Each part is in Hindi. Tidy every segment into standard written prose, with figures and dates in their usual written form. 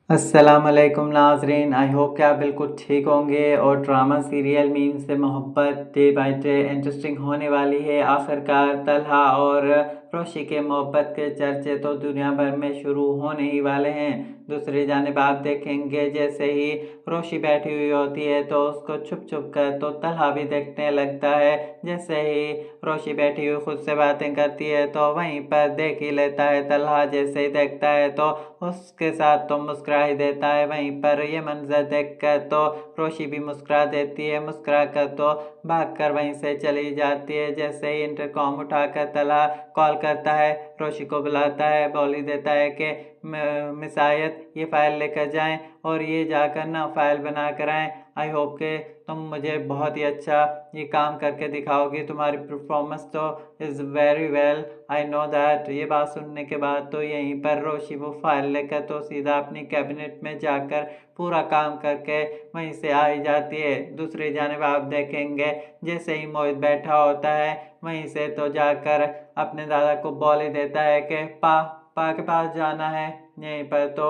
अस्सलामुअलैकुम नाज़रीन, आई होप कि आप बिल्कुल ठीक होंगे और ड्रामा सीरियल मीम से मोहब्बत डे बाय डे इंटरेस्टिंग होने वाली है। आखिरकार तलहा और रोशी के मोहब्बत के चर्चे तो दुनिया भर में शुरू होने ही वाले हैं। दूसरी जानिब आप देखेंगे जैसे ही रोशी बैठी हुई होती है तो उसको छुप छुप कर तो तलहा भी देखने लगता है। जैसे ही रोशी बैठी हुई खुद से बातें करती है तो वहीं पर देख ही लेता है तलहा। जैसे ही देखता है तो उसके साथ तो मुस्कुरा ही देता है। वहीं पर ये मंजर देखकर तो रोशी भी मुस्कुरा देती है। मुस्कुरा कर तो भागकर वहीं से चली जाती है। जैसे ही इंटरकॉम उठाकर तलहा कॉल करता है, रोशी को बुलाता है, बोल ही देता है कि मिस आयत ये फ़ाइल लेकर जाएं और ये जाकर ना फ़ाइल बना कर आएँ। आई होप के तुम मुझे बहुत ही अच्छा ये काम करके दिखाओगी। तुम्हारी परफॉर्मेंस तो is very well, I know that. ये बात सुनने के बाद तो यहीं पर रोशी वो फाइल लेकर तो सीधा अपनी कैबिनेट में जाकर पूरा काम करके वहीं से आ ही जाती है। दूसरी जानिब आप देखेंगे जैसे ही मोहित बैठा होता है वहीं से तो जाकर अपने दादा को बोल ही देता है कि पा के पास जाना है। यहीं पर तो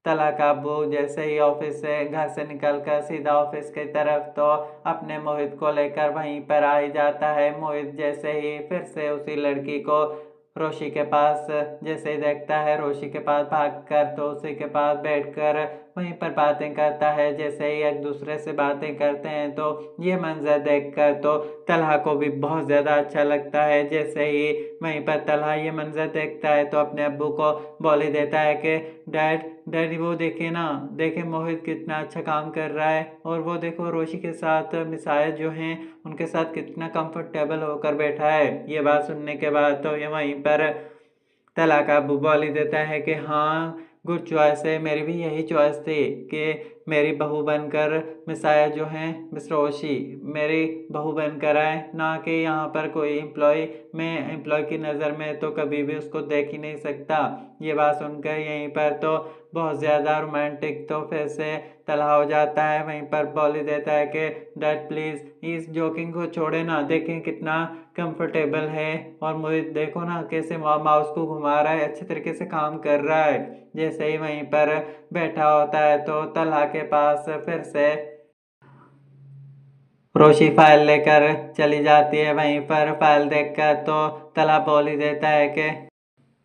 तला काबू जैसे ही ऑफिस से घर से निकलकर सीधा ऑफिस की तरफ तो अपने मोहित को लेकर वहीं पर आ ही जाता है। मोहित जैसे ही फिर से उसी लड़की को रोशी के पास जैसे ही देखता है, रोशी के पास भागकर तो उसी के पास बैठकर वहीं पर बातें करता है। जैसे ही एक दूसरे से बातें करते हैं तो ये मंजर देखकर तो तलहा को भी बहुत ज़्यादा अच्छा लगता है। जैसे ही वहीं पर तलहा ये मंजर देखता है तो अपने अब्बू को बोल ही देता है कि डैडी वो देखे ना, देखे मोहित कितना अच्छा काम कर रहा है और वो देखो रोशी के साथ मिसाइल जो हैं उनके साथ कितना कंफर्टेबल होकर बैठा है। ये बात सुनने के बाद तो ये वहीं पर तला काबू बोल ही देता है कि हाँ गुड चॉइस है, मेरी भी यही चॉइस थी कि मेरी बहू बनकर मिसाया जो हैं मिस रोशी मेरी बहू बनकर आए, ना कि यहाँ पर कोई एम्प्लॉय। मैं एम्प्लॉय की नज़र में तो कभी भी उसको देख ही नहीं सकता। ये बात सुनकर यहीं पर तो बहुत ज़्यादा रोमांटिक तो फिर से तलहा हो जाता है। वहीं पर बोल ही देता है कि डैड प्लीज़ इस जोकिंग को छोड़े ना, देखें कितना कंफर्टेबल है और मुझे देखो ना कैसे माउस को घुमा रहा है, अच्छे तरीके से काम कर रहा है। जैसे ही वहीं पर बैठा होता है तो तलहा के पास फिर से रोशी फाइल लेकर चली जाती है। वहीं पर फाइल देखकर तो तलहा बोल ही देता है कि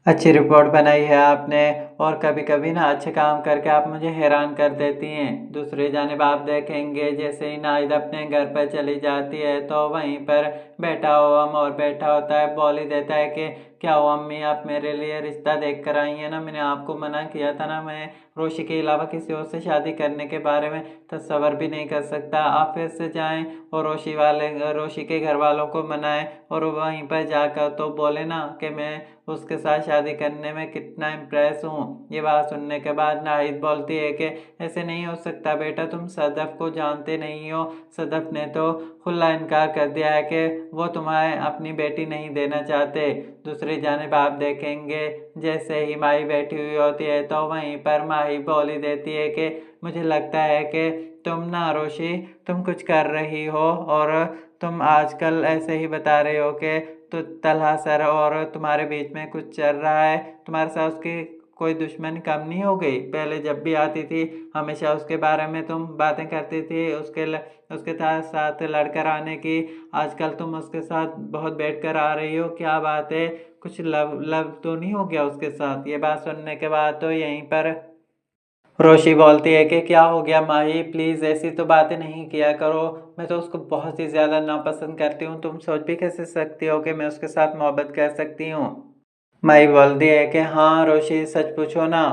अच्छी रिपोर्ट बनाई है आपने और कभी कभी ना अच्छे काम करके आप मुझे हैरान कर देती हैं। दूसरी जानिब आप देखेंगे जैसे ही नाहिद अपने घर पर चली जाती है तो वहीं पर बैठा हुआ और बैठा होता है, बोल ही देता है कि क्या हुआ अम्मी, आप मेरे लिए रिश्ता देख कर आई हैं ना, मैंने आपको मना किया था ना, मैं रोशी के अलावा किसी और से शादी करने के बारे में तसव्वुर भी नहीं कर सकता। आप फिर से जाएं और रोशी के घर वालों को मनाएं और वहीं पर जाकर तो बोले ना कि मैं उसके साथ शादी करने में कितना इम्प्रेस हूँ। ये बात सुनने के बाद नाहिद बोलती है कि ऐसे नहीं हो सकता बेटा, तुम सदफ को जानते नहीं हो। सदफ ने तो खुला इनकार कर दिया है कि वो तुम्हें अपनी बेटी नहीं देना चाहते। दूसरी जानिब आप देखेंगे जैसे ही माही बैठी हुई होती है तो वहीं पर माही बोल ही देती है कि मुझे लगता है कि तुम ना रोशी तुम कुछ कर रही हो और तुम आजकल ऐसे ही बता रहे हो कि तो तलहा सर और तुम्हारे बीच में कुछ चल रहा है, तुम्हारे साथ उसकी कोई दुश्मनी कम नहीं हो गई। पहले जब भी आती थी हमेशा उसके बारे में तुम बातें करती थी, उसके साथ लड़कर आने की। आजकल तुम उसके साथ बहुत बैठ कर आ रही हो, क्या बात है, कुछ लव लव तो नहीं हो गया उसके साथ। ये बात सुनने के बाद तो यहीं पर रोशी बोलती है कि क्या हो गया माही, प्लीज़ ऐसी तो बातें नहीं किया करो, मैं तो उसको बहुत ही ज़्यादा नापसंद करती हूँ, तुम सोच भी कैसे सकती हो कि मैं उसके साथ मोहब्बत कर सकती हूँ। माही बोलती है कि हाँ रोशी सच पूछो ना,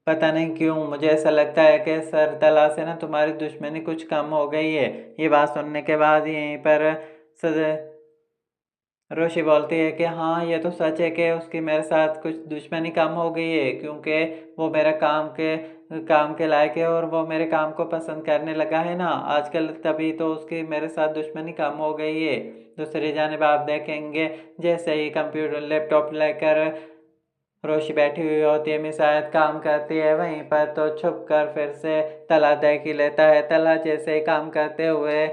पता नहीं क्यों मुझे ऐसा लगता है कि सर तला से ना तुम्हारी दुश्मनी कुछ कम हो गई है। ये बात सुनने के बाद यहीं पर सद रोशी बोलती है कि हाँ ये तो सच है कि उसकी मेरे साथ कुछ दुश्मनी कम हो गई है, क्योंकि वो मेरा काम के लायक है और वो मेरे काम को पसंद करने लगा है ना आजकल, तभी तो उसकी मेरे साथ दुश्मनी कम हो गई है। दूसरी जानिब आप देखेंगे जैसे ही कंप्यूटर लैपटॉप लेकर रोशी बैठी हुई होती है, शायद काम करती है, वहीं पर तो छुप कर फिर से तला देख ही लेता है। तला जैसे ही काम करते हुए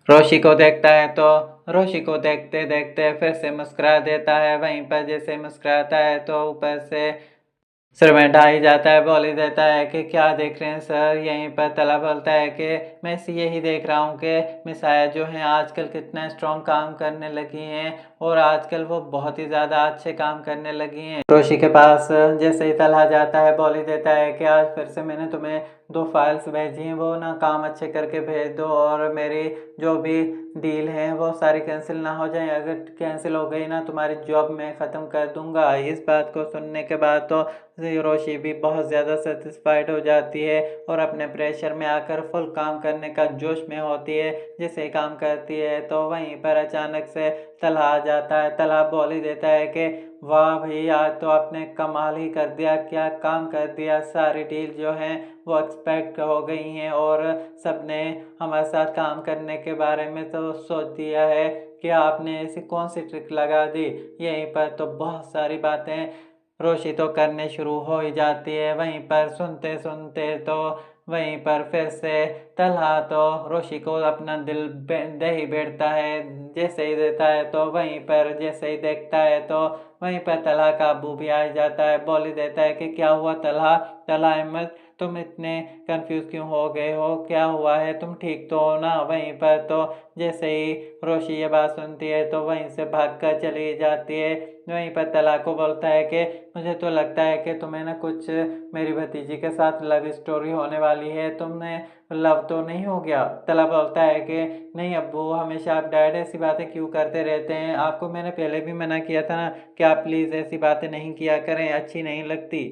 रोशी को देखता है तो रोशी को देखते देखते फिर से मुस्कुरा देता है। वहीं पर जैसे मुस्कुराता है तो ऊपर से सर्वेंट आ ही जाता है, बोल ही देता है कि क्या देख रहे हैं सर। यहीं पर तला बोलता है कि मैं यही देख रहा हूँ कि मिसाइल जो हैं आजकल कितना स्ट्रॉन्ग काम करने लगी हैं और आजकल वो बहुत ही ज़्यादा अच्छे काम करने लगी हैं। रोशी के पास जैसे ही तलहा जाता है, बोल ही देता है कि आज फिर से मैंने तुम्हें 2 फाइल्स भेजी हैं, वो ना काम अच्छे करके भेज दो और मेरी जो भी डील है वो सारी कैंसिल ना हो जाए। अगर कैंसिल हो गई ना तुम्हारी जॉब मैं ख़त्म कर दूंगा। इस बात को सुनने के बाद तो रोशी भी बहुत ज़्यादा सेटिस्फाइड हो जाती है और अपने प्रेशर में आकर फुल काम करने का जोश में होती है। जैसे काम करती है तो वहीं पर अचानक से तलहा आ जाता है। तलहा बोल ही देता है कि वाह भाई, आज तो आपने कमाल ही कर दिया, क्या काम कर दिया। सारी डील जो है वो एक्सपेक्ट हो गई हैं और सबने हमारे साथ काम करने के बारे में तो सोच दिया है कि आपने ऐसी कौन सी ट्रिक लगा दी। यहीं पर तो बहुत सारी बातें रोशी तो करने शुरू हो ही जाती है। वहीं पर सुनते सुनते तो वहीं पर फिर से तलहा तो रोशी को अपना दिल दे ही बैठता है। जैसे ही देता है तो वहीं पर जैसे ही देखता है तो वहीं पर तलहा का अब्बू भी आ जाता है, बोल ही देता है कि क्या हुआ तलहा। तलहा अहमद, तुम इतने कंफ्यूज क्यों हो गए हो, क्या हुआ है, तुम ठीक तो हो ना। वहीं पर तो जैसे ही रोशी ये बात सुनती है तो वहीं से भाग कर चली जाती है। वहीं पर तलहा को बोलता है कि मुझे तो लगता है कि तुम्हें ना कुछ मेरी भतीजी के साथ लव स्टोरी होने वाली है, तुमने लव तो नहीं हो गया। तलहा बोलता है कि नहीं अब्बू, हमेशा आप डैड ऐसी बातें क्यों करते रहते हैं, आपको मैंने पहले भी मना किया था ना कि आप प्लीज़ ऐसी बातें नहीं किया करें, अच्छी नहीं लगती।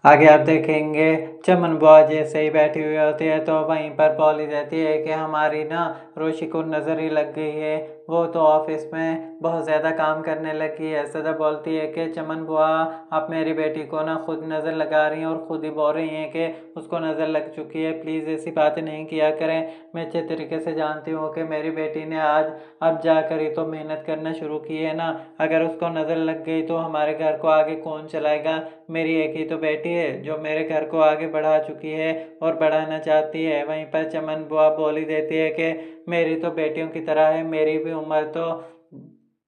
आगे आप देखेंगे चमन बुआ जैसे ही बैठी हुई होती है तो वहीं पर बोली रहती है कि हमारी ना रोशी को नज़र ही लग गई है, वो तो ऑफिस में बहुत ज़्यादा काम करने लगी है। सदा बोलती है कि चमन बुआ, आप मेरी बेटी को ना खुद नज़र लगा रही हैं और ख़ुद ही बोल रही हैं कि उसको नज़र लग चुकी है, प्लीज़ ऐसी बातें नहीं किया करें। मैं अच्छे तरीके से जानती हूँ कि मेरी बेटी ने आज अब जाकर ही तो मेहनत करना शुरू की है ना, अगर उसको नज़र लग गई तो हमारे घर को आगे कौन चलाएगा। मेरी एक ही तो बेटी है जो मेरे घर को आगे बढ़ा चुकी है और बढ़ाना चाहती है। वहीं पर चमन बुआ बोली देती है कि मेरी तो बेटियों की तरह है, मेरी भी उम्र तो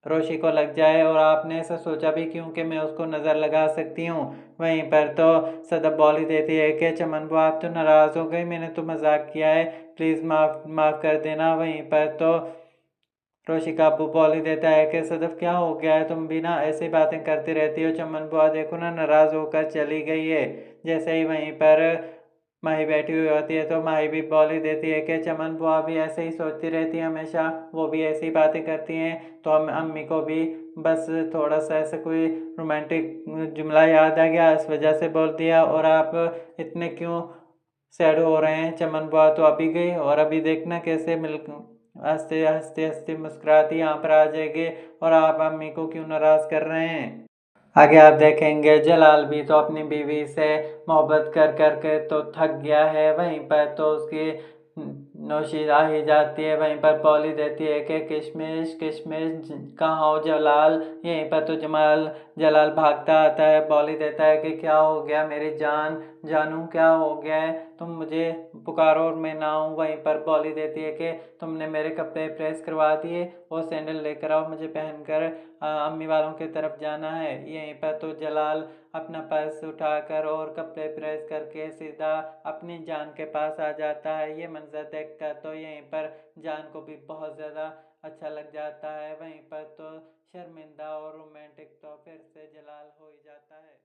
रोशी को लग जाए और आपने ऐसा सोचा भी क्यों कि मैं उसको नज़र लगा सकती हूँ। वहीं पर तो सदब बोली देती है कि चमन बुआ आप तो नाराज़ हो गई, मैंने तो मजाक किया है, प्लीज़ माफ़ कर देना। वहीं पर तो रोशी का अब्बू बोल ही देता है कि सदफ क्या हो गया है, तुम भी ना ऐसी बातें करती रहती हो। चमन बुआ देखो ना नाराज़ होकर चली गई है। जैसे ही वहीं पर माही बैठी हुई होती है तो माही भी बोल ही देती है कि चमन बुआ भी ऐसे ही सोचती रहती है हमेशा, वो भी ऐसी बातें करती हैं। तो हम अम्मी को भी बस थोड़ा सा ऐसा कोई रोमांटिक जुमला याद आ गया, इस वजह से बोल दिया। और आप इतने क्यों सैड हो रहे हैं, चमन बुआ तो अभी गई और अभी देखना कैसे मिल हंसते हंसते हंसते मुस्कुराती यहाँ पर आ जाएगी और आप अम्मी को क्यों नाराज़ कर रहे हैं। आगे आप देखेंगे जलाल भी तो अपनी बीवी से मोहब्बत कर कर के तो थक गया है। वहीं पर तो उसकी नौशी आ ही जाती है। वहीं पर पॉली देती है कि किशमिश किशमिश कहाँ हो जलाल। यहीं पर तो जलाल भागता आता है, पॉली देता है कि क्या हो गया मेरी जान, जानू क्या हो गया है, तुम मुझे पुकारो और मैं ना आऊँ। वहीं पर पॉली देती है कि तुमने मेरे कपड़े प्रेस करवा दिए, वो सैंडल लेकर आओ, मुझे पहनकर अम्मी वालों की तरफ जाना है। यहीं पर तो जलाल अपना पर्स उठाकर और कपड़े प्रेस करके सीधा अपनी जान के पास आ जाता है। ये मंजर देखकर तो यहीं पर जान को भी बहुत ज़्यादा अच्छा लग जाता है। वहीं पर तो शर्मिंदा और रोमांटिक तो फिर से जलाल हो ही जाता है।